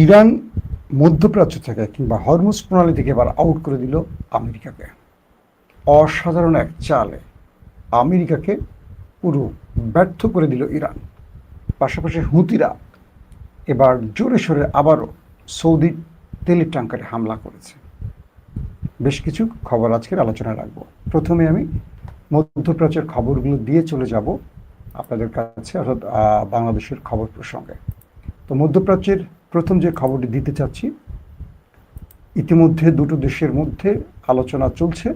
Iran মধ্যপ্রাচ্য থেকে কিংবা হরমুজ প্রণালী থেকে এবার আউট করে দিল আমেরিকাকে। অসাধারণ এক চালে আমেরিকাকে পুরো ব্যর্থ করে দিল ইরান। পাশাপাশি হুতিরা এবার জোরে সোরে আবারও সৌদি তেলের ট্যাঙ্কারে হামলা করেছে। বেশ কিছু খবর আজকের আলোচনায় রাখবো। প্রথমে আমি মধ্যপ্রাচ্যের খবরগুলো দিয়ে চলে যাব আপনাদের কাছে, অর্থাৎ বাংলাদেশের খবর প্রসঙ্গে। তো মধ্যপ্রাচ্যের প্রথম যে খবরটি দিতে চাচ্ছি, ইতিমধ্যে দুটো দেশের মধ্যে আলোচনা চলছে।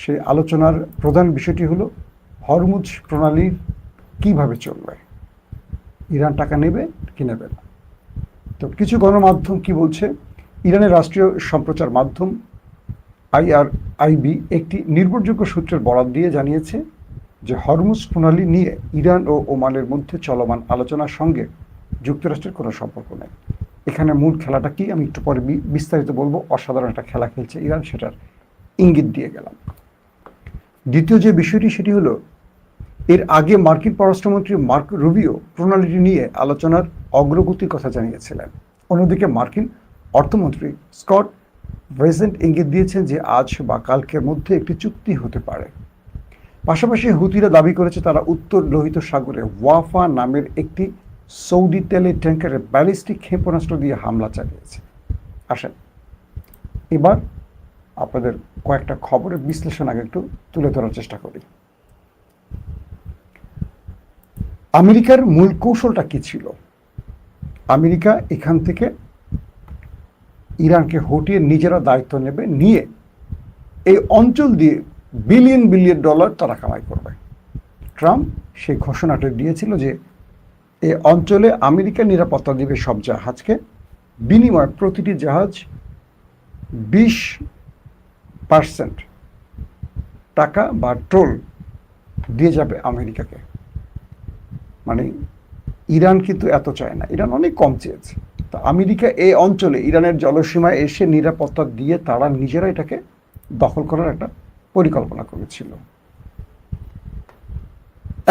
সেই আলোচনার প্রধান বিষয়টি হলো হরমুজ প্রণালী কিভাবে চলবে, ইরান টাকা নেবে কি নেবে না। তো কিছু গণমাধ্যম কি বলছে, ইরানের রাষ্ট্রীয় সম্প্রচার মাধ্যম IRIB একটি নির্ভরযোগ্য সূত্রের বরাত দিয়ে জানিয়েছে যে হরমুজ প্রণালী নিয়ে ইরান ও ওমানের মধ্যে চলমান আলোচনার সঙ্গে যুক্তরাষ্ট্রের কোনো সম্পর্ক নেই। এখানে মূল খেলাটা কি আমি একটু পরে বিস্তারিত বলবো। অসাধারণ একটা খেলা খেলছে ইরান, সেটার ইঙ্গিত দিয়ে গেলাম। দ্বিতীয় যে বিষয়টি সেটি হলো, এর আগে মার্কিন পররাষ্ট্রমন্ত্রী মার্ক রুবিও প্রণালীটি নিয়ে আলোচনার অগ্রগতির কথা জানিয়েছিলেন। অন্যদিকে মার্কিন অর্থমন্ত্রী স্কট বেসেন্ট ইঙ্গিত দিয়েছেন যে আজ বা কালকের মধ্যে একটি চুক্তি হতে পারে। পাশাপাশি হুতিরা দাবি করেছে তারা উত্তর লোহিত সাগরে ওয়াফা নামের একটি সৌদি তেলের ট্যাঙ্কারে ব্যালিস্টিক ক্ষেপণাস্ত্র দিয়ে হামলা চালিয়েছে। আসেন এবার আপনাদের কয়েকটা খবরের বিশ্লেষণ আগে একটু তুলে ধরার চেষ্টা করি। আমেরিকার মূল কৌশলটা কি ছিল? আমেরিকা এখান থেকে ইরানকে হটিয়ে নিজেরা দায়িত্ব নেবে, নিয়ে এই অঞ্চল দিয়ে বিলিয়ন বিলিয়ন ডলার তারা কামাই করবে। ট্রাম্প সেই ঘোষণাটা দিয়েছিল যে এই অঞ্চলে আমেরিকা নিরাপত্তা দিবে সব জাহাজকে, বিনিময়ে প্রতিটি জাহাজ 20% টাকা বা টোল দিয়ে যাবে আমেরিকাকে। মানে ইরান কিন্তু এত চায় না, ইরান অনেক কম চেয়েছে। তো আমেরিকা এই অঞ্চলে ইরানের জলসীমায় এসে নিরাপত্তা দিয়ে তারা নিজেরা এটাকে দখল করার একটা পরিকল্পনা করেছিল।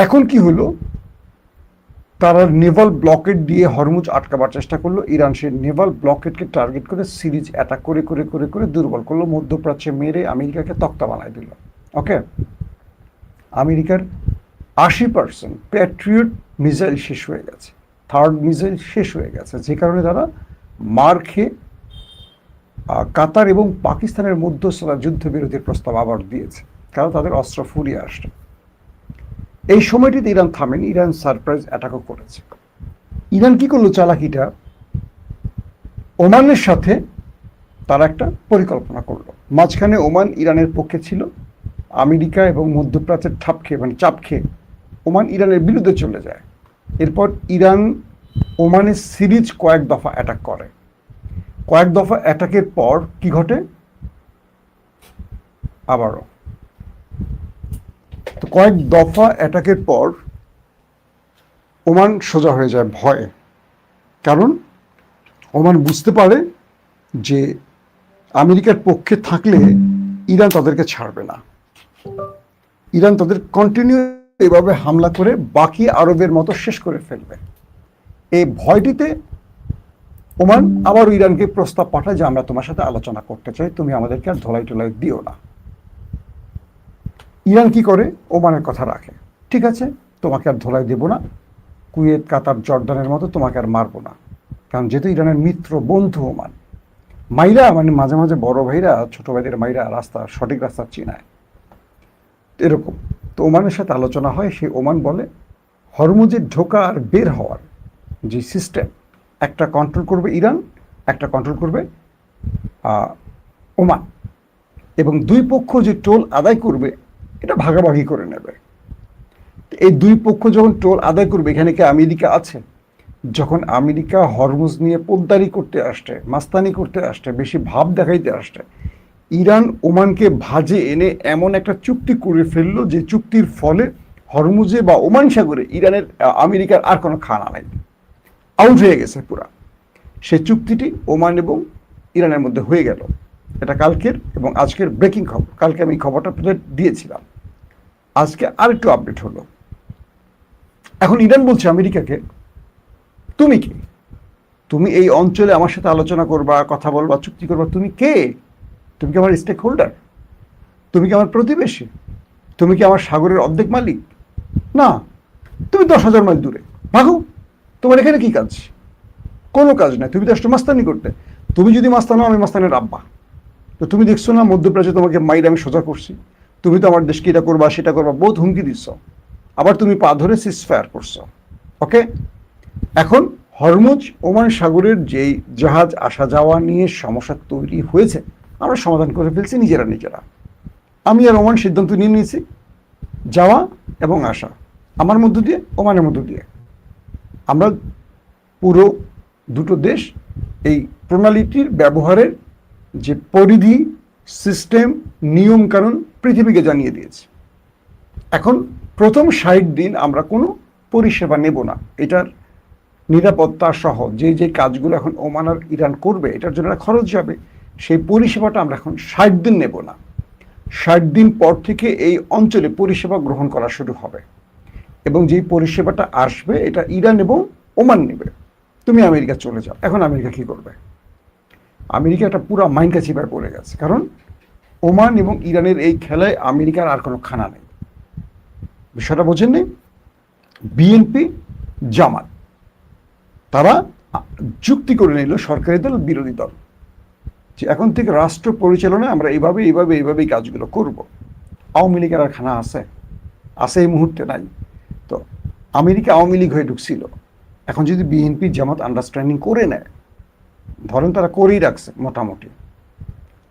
এখন কি হলো, তারা নেভাল ব্লকেট দিয়ে হরমুজ আটকাবার চেষ্টা করলো। ইরান সেই নেভাল ব্লকেটকে টার্গেট করে সিরিজ অ্যাটাক করে করে করে করে দুর্বল করলো, মধ্যপ্রাচ্যে মেরে আমেরিকাকে তক্তা বানায় দিল। ওকে, আমেরিকার 80% প্যাট্রিয়ট মিসাইল শেষ হয়ে গেছে, থার্ড মিসাইল শেষ হয়ে গেছে, যে কারণে তারা মার খেয়ে কাতার এবং পাকিস্তানের মধ্যস্থতা যুদ্ধবিরতির প্রস্তাব আবার দিয়েছে, কারণ তাদের অস্ত্র ফুরিয়ে আসছে। এই সময়টিতে ইরান থামেনি, ইরান সারপ্রাইজ অ্যাটাকও করেছে। ইরান কি করলো চালাকিটা, ওমানের সাথে তারা একটা পরিকল্পনা করলো। মাঝখানে ওমান ইরানের পক্ষে ছিল, আমেরিকা এবং মধ্যপ্রাচ্যের ঠাপ খেয়ে মানে চাপ খেয়ে ওমান ইরানের বিরুদ্ধে চলে যায়। এরপর ইরান ওমানের সিরিজ কয়েক দফা অ্যাটাক করে। কয়েক দফা অ্যাটাকের পর কি ঘটে, আবারও তো কয়েক দফা অ্যাটাকের পর ওমান সোজা হয়ে যায় ভয়ে। কারণ ওমান বুঝতে পারে যে আমেরিকার পক্ষে থাকলে ইরান তাদেরকে ছাড়বে না। ইরান তাদের কন্টিনিউ এভাবে হামলা করে বাকি আরবের মতো শেষ করে ফেলবে। এই ভয়টিতে ওমান আবারও ইরানকে প্রস্তাব পাঠায় যে আমরা তোমার সাথে আলোচনা করতে চাই, তুমি আমাদেরকে আর ধোলাই টোলাই দিও না। ইরান কি করে, ওমানের কথা রাখে, ঠিক আছে তোমাকে আর ধোলাই দেব না, কুয়েত কাতার জর্দানের মতো তোমাকে আর মারবো না। কারণ যেহেতু ইরানের মিত্র বন্ধু ওমান, মাইরা মানে মাঝে মাঝে বড় ভাইরা ছোট ভাইদের মাইরা সঠিক রাস্তা চিনায় এরকম। তো ওমানের সাথে আলোচনা হয়, সেই ওমান বলে হরমুজের ঢোকা আর বের হওয়ার যে সিস্টেম, একটা কন্ট্রোল করবে ইরান, একটা কন্ট্রোল করবে ওমান, এবং দুই পক্ষ যে টোল আদায় করবে এটা ভাগাভাগি করে নেবে। এই দুই পক্ষ যখন টোল আদায় করবে, এখানে কি আমেরিকা আছে? যখন আমেরিকা হরমুজ নিয়ে পোদ্দারি করতে আসছে, মাস্তানি করতে আসছে, বেশি ভাব দেখাইতে আসছে, ইরান ওমানকে ভাজে এনে এমন একটা চুক্তি করে ফেললো যে চুক্তির ফলে হরমুজে বা ওমান সাগরে ইরানের আমেরিকার আর কোনো খানা নাই, আউট হয়ে গেছে পুরা। সেই চুক্তিটি ওমান এবং ইরানের মধ্যে হয়ে গেল। এটা কালকের এবং আজকের ব্রেকিং খবর। কালকে আমি খবরটা দিয়েছিলাম, আজকে আরেকটু আপডেট হলো। এখন ইরান বলছে আমেরিকাকে, তুমি কি, তুমি এই অঞ্চলে আমার সাথে আলোচনা করবা, কথা বলবা, চুক্তি করবা, তুমি কে? তুমি কি আমার স্টেক হোল্ডার? তুমি কি আমার প্রতিবেশী? তুমি কি আমার সাগরের অর্ধেক মালিক? না, তুমি 10,000 মাইল দূরে, ভাগো। তোমার এখানে কি কাজ? কোনো কাজ নাই, তুমি তো আসলে মাস্তানি করতে। তুমি যদি মাস্তানো, আমি মাস্তানের আব্বা। তো তুমি দেখছো না মধ্যপ্রাচ্যে তোমাকে মাইর আমি সোজা করছি, তুমি তো আমার দেশকে এটা করবা সেটা করবা বহুত হুমকি দিচ্ছ, আবার তুমি পা ধরে সিজফায়ার করছো। ওকে, এখন হরমুজ ওমান সাগরের যেই জাহাজ আসা যাওয়া নিয়ে সমস্যা তৈরি হয়েছে, আমরা সমাধান করে ফেলছি নিজেরা। আমি আর ওমান সিদ্ধান্ত নিয়ে নিয়েছি যাওয়া এবং আসা, আমার মধ্য দিয়ে, ওমানের মধ্য দিয়ে। আমরা পুরো দুটো দেশ এই প্রণালীটির ব্যবহারের যে পরিধি, সিস্টেম, নিয়ম কানুন পৃথিবীকে জানিয়ে দিয়েছে। এখন প্রথম 60 দিন আমরা কোনো পরিষেবা নেব না। এটার নিরাপত্তা সহ যে কাজগুলো এখন ওমান আর ইরান করবে, এটার জন্য খরচ যাবে, সেই পরিষেবাটা আমরা এখন 60 দিন নেব না। 60 দিন পর থেকে এই অঞ্চলে পরিষেবা গ্রহণ করা শুরু হবে, এবং যেই পরিষেবাটা আসবে এটা ইরান এবং ওমান নেবে। তুমি আমেরিকা চলে যাও। এখন আমেরিকা কি করবে? আমেরিকা একটা পুরো মাইনকা চিপায় পড়ে গেছে, কারণ ওমান এবং ইরানের এই খেলায় আমেরিকার আর কোনো খানা নেই। বিষয়টা বোঝেন নেই? বিএনপি, জামাত, তারা চুক্তি করে নিল, সরকারি দল, বিরোধী দল, যে এখন থেকে রাষ্ট্র পরিচালনায় আমরা এইভাবেই কাজগুলো করব। আওয়ামী লীগের আর খানা আছে? এই মুহূর্তে নাই। তো আমেরিকা আওয়ামী লীগ হয়ে ঢুকছিল, এখন যদি বিএনপি জামাত আন্ডারস্ট্যান্ডিং করে নেয়, ধরেন তারা করেই রাখছে মোটামুটি,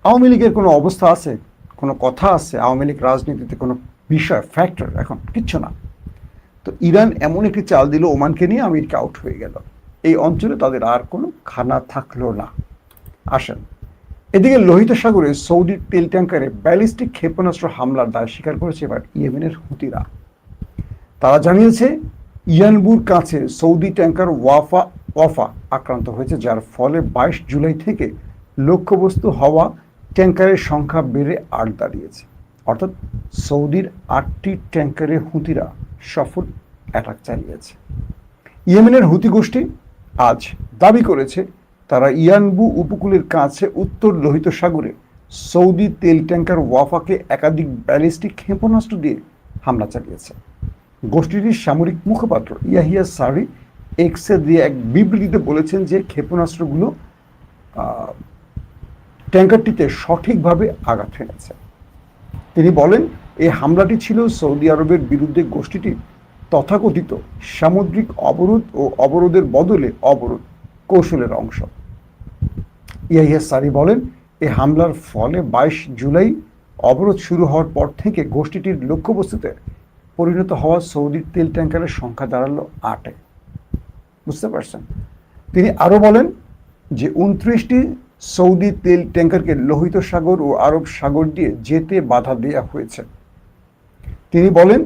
আওয়ামী লীগের কোনো অবস্থা আছে, কোনো কথা আছে? আওয়ামী লীগ রাজনীতিতে কোনো বিষয়, ফ্যাক্টর এখন কিচ্ছু না। তো ইরান এমন একটি চাল দিল, ওমানকে নিয়ে আমেরিকা আউট হয়ে গেল, এই অঞ্চলে তাদের আর কোনো খানা থাকলো না। আসেন, এদিকে লোহিত সাগরে সৌদির তেল ট্যাঙ্কারে ব্যালিস্টিক ক্ষেপণাস্ত্র হামলার দায় স্বীকার করেছে এবার ইয়েমেনের হুতিরা। তারা জানিয়েছে ইয়ানবুর কাছে সৌদি ট্যাঙ্কার ওয়াফা আক্রান্ত হয়েছে, যার ফলে 22 জুলাই থেকে লক্ষ্যবস্তু হওয়া ট্যাঙ্কারের সংখ্যা বেড়ে 8 দাঁড়িয়েছে। অর্থাৎ সৌদির 8টি ট্যাঙ্কারে হুতিরা সফল অ্যাটাক চালিয়েছে। ইয়েমেনের হুতি গোষ্ঠী আজ দাবি করেছে তারা ইয়ানবু উপকূলের কাছে উত্তর লোহিত সাগরে সৌদি তেল ট্যাঙ্কার ওয়াফাকে একাধিক ব্যালিস্টিক ক্ষেপণাস্ত্র দিয়ে হামলা চালিয়েছে। গোষ্ঠীটির সামরিক মুখপাত্র ইয়াহিয়া সারি এক্সে দিয়ে এক বিবৃতিতে বলেছেন যে ক্ষেপণাস্ত্রগুলো ট্যাঙ্কারটিতে সঠিকভাবে আঘাত হেনেছে। তিনি বলেন, এই হামলাটি ছিল সৌদি আরবের বিরুদ্ধে গোষ্ঠীটির তথাকথিত সামুদ্রিক অবরোধ ও অবরোধের বদলে অবরোধ কৌশলের অংশ। ইয়াহিয়া সারি বলেন, এই হামলার ফলে 22 জুলাই অবরোধ শুরু হওয়ার পর থেকে গোষ্ঠীটির লক্ষ্যবস্তুতে পরিণত হওয়া সৌদির তেল ট্যাঙ্কারের সংখ্যা দাঁড়ালো 8-এ। বুঝতে পারছেন? তিনি আরও বলেন যে 29টি সৌদি তেল ট্যাঙ্কারকে লোহিত সাগর ও আরব সাগর দিয়ে যেতে বাধা দেওয়া হয়েছে। তিনি বলেন,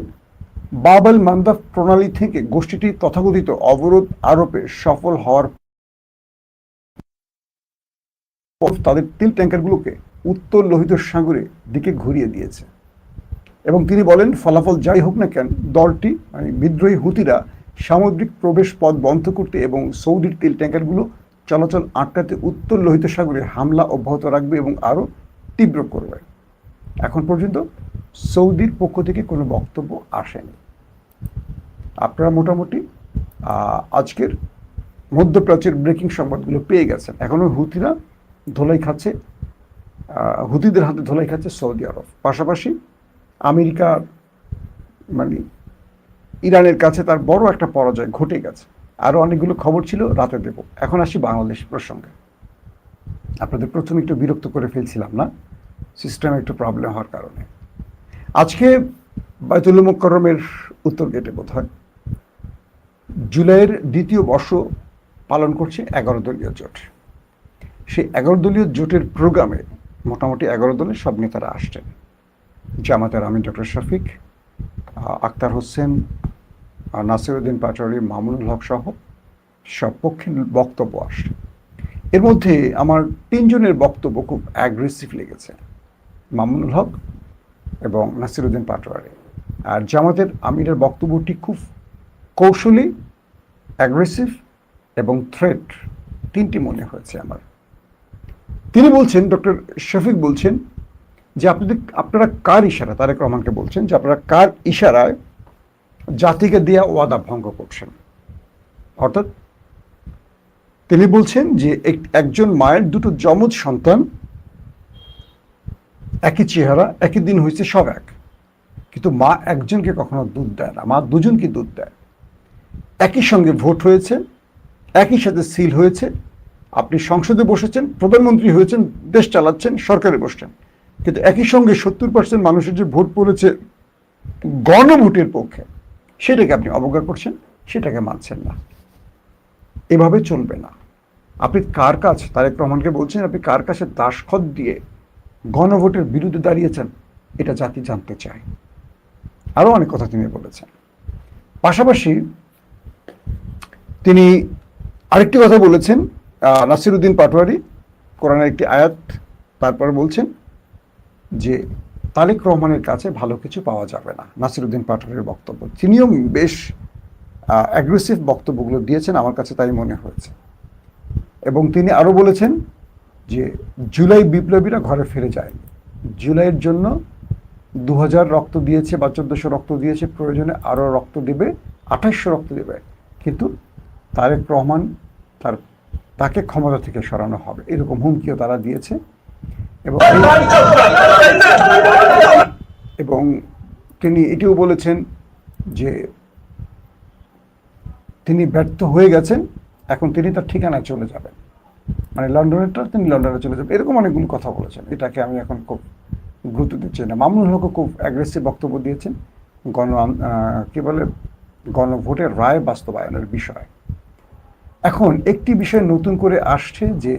বাব আল মান্দাব প্রণালী থেকে গোষ্ঠীটি তথাকথিত অবরোধ আরোপে সফল হওয়ার পর তাদের তেল ট্যাঙ্কারগুলোকে উত্তর লোহিত সাগরের দিকে ঘুরিয়ে দিয়েছে। এবং তিনি বলেন, ফলাফল যাই হোক না কেন, দলটি মানে বিদ্রোহী হুতিরা সামুদ্রিক প্রবেশ পথ বন্ধ করতে এবং সৌদির তেল ট্যাঙ্কারগুলো চলাচল আটকাতে উত্তর লোহিত সাগরে হামলা অব্যাহত রাখবে এবং আরও তীব্র করবে। এখন পর্যন্ত সৌদির পক্ষ থেকে কোনো বক্তব্য আসেনি। আপনারা মোটামুটি আজকের মধ্যপ্রাচ্যের ব্রেকিং সংবাদগুলো পেয়ে গেছেন। এখনও হুতিরা ধোলাই খাচ্ছে, হুতিদের হাতে ধোলাই খাচ্ছে সৌদি আরব। পাশাপাশি আমেরিকা মানে ইরানের কাছে তার বড় একটা পরাজয় ঘটে গেছে। আরও অনেকগুলো খবর ছিল, রাতে দেব। এখন আসি বাংলাদেশ প্রসঙ্গে। আপনাদের প্রথমে একটু বিরক্ত করে ফেলছিলাম না, সিস্টেমে একটু প্রবলেম হওয়ার কারণে। আজকে বায়তুল মুকাররমের উত্তর গেটে বোধহয় জুলাইয়ের দ্বিতীয় বর্ষ পালন করছে 11 দলীয় জোট। সেই 11 দলীয় জোটের প্রোগ্রামে মোটামুটি 11 দলের সব নেতারা আসছেন। জামাতের আমির ডক্টর শফিক, আক্তার হোসেন, নাসিরউদ্দিন পাটোয়ারি, মামুনুল হক সহ সব পক্ষের বক্তব্য আসে। এর মধ্যে আমার 3 জনের বক্তব্য খুব অ্যাগ্রেসিভ লেগেছে, মামুনুল হক এবং নাসিরউদ্দিন পাটোয়ারি। আর জামাতের আমিরের বক্তব্যটি খুব কৌশলী, অ্যাগ্রেসিভ এবং থ্রেট তিনটি মনে হয়েছে আমার। তিনি বলছেন, ডক্টর শফিক বলছেন যে আপনারা কার ইশারা, তারেক রহমানকে বলছেন যে আপনারা কার ইশারায় জাতিকে দেয়া ওয়াদা ভঙ্গ করছেন। অর্থাৎ তিনি বলছেন যে একজন মায়ের দুটো যমজ সন্তান, একই চেহারা, একই দিন হয়েছে, সব এক, কিন্তু মা একজনকে কখনো দুধ দেয় না, মা দুজনকে দুধ দেয়। একই সঙ্গে ভোট হয়েছে, একই সাথে সিল হয়েছে, আপনি সংসদে বসেছেন, প্রধানমন্ত্রী হয়েছেন, দেশ চালাচ্ছেন, সরকারে বসছেন, কিন্তু একই সঙ্গে 70% মানুষের যে ভোট পড়েছে গণভোটের পক্ষে, সেটাকে আপনি অবজ্ঞা করছেন, সেটাকে মানছেন না। এভাবে চলবে না। আপনি কার কাছে, তারেক রহমানকে বলছেন, আপনি কার কাছে দাসখত দিয়ে গণভোটের বিরুদ্ধে দাঁড়িয়েছেন, এটা জাতি জানতে চায়। আরও অনেক কথা তিনি বলেছেন। পাশাপাশি তিনি আরেকটি কথা বলেছেন, নাসিরউদ্দিন পাটোয়ারি কোরআনের একটি আয়াত তারপর বলছেন যে তারেক রহমানের কাছে ভালো কিছু পাওয়া যাবে না। নাসিরউদ্দিন পাটোয়ারির বক্তব্য, তিনিও বেশ অ্যাগ্রেসিভ বক্তব্যগুলো দিয়েছেন, আমার কাছে তাই মনে হয়েছে। এবং তিনি আরও বলেছেন যে জুলাই বিপ্লবীরা ঘরে ফিরে যায়, জুলাইয়ের জন্য 2000 রক্ত দিয়েছে বা 1400 রক্ত দিয়েছে, প্রয়োজনে আরও রক্ত দেবে, 2800 রক্ত দেবে, কিন্তু তারেক রহমান তাকে ক্ষমতা থেকে সরানো হবে, এরকম হুমকিও তারা দিয়েছে। এবং তিনি এটিও বলেছেন যে তিনি ব্যর্থ হয়ে গেছেন, এখন তিনি তার ঠিকানায় চলে যাবেন, মানে লন্ডনেরটা তিনি লন্ডনে চলে যাবেন, এরকম অনেকগুলো কথা বলেছেন। এটাকে আমি এখন খুব গুরুত্ব দিচ্ছি না। মামুনুল হকও খুব অ্যাগ্রেসিভ বক্তব্য দিয়েছেন গণভোটের রায় বাস্তবায়নের বিষয়। এখন একটি বিষয় নতুন করে আসছে যে